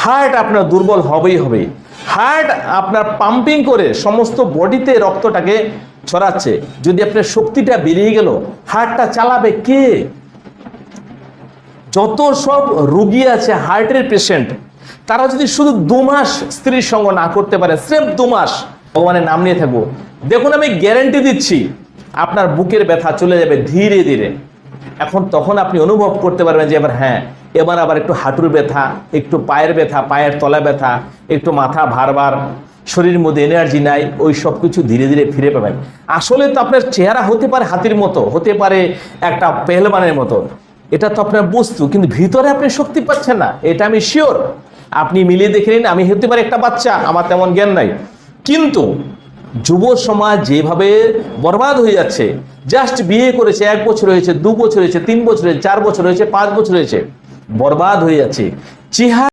Heart আপনার দুর্বল হবেই হবে। হার্ট আপনার পাম্পিং করে সমস্ত বডিতে রক্তটাকে ছড়াচ্ছে। যদি আপনার শক্তিটা বেরিয়ে গেল, হার্টটা চালাবে কে? যত সব রোগী আছে হার্টের পেশেন্ট, তারা যদি শুধু 2 মাস স্ত্রীর সঙ্গ না করতে পারে, স্রেফ 2 মাস, ভগবানের নাম নিয়ে থাকবো, দেখুন আমি গ্যারেন্টি দিচ্ছি আপনার বুকের ব্যথা চলে যাবে ধীরে ধীরে। তখন আপনি অনুভব করতে পারবেন যে এবার আবার একটু হাঁটুর ব্যথা, একটু পায়ের ব্যথা, পায়ের তলা ব্যথা, একটু মাথা ভারবার, শরীরের মধ্যে এনার্জি নাই, ওই সব কিছু ধীরে ধীরে ফিরে পাবেন। আসলে তো আপনার চেহারা হতে পারে হাতির মতো, হতে পারে একটা পেহলবানের মতো, এটা তো আপনার বস্তু, কিন্তু ভিতরে আপনি শক্তি পাচ্ছেন না, এটা আমি শিওর। আপনি মিলিয়ে দেখে নিন, আমি হতে পারি একটা বাচ্চা, আমার তেমন জ্ঞান নাই, কিন্তু যুব সমাজ যেভাবে বরবাদ হয়ে যাচ্ছে, জাস্ট বিয়ে করেছে 1 বছর হয়েছে, 2 বছর হয়েছে, 3 বছর হয়েছে, 4 বছর হয়েছে, 5 বছর হয়েছে, বরবাদ হয়ে যাচ্ছে। চেহারা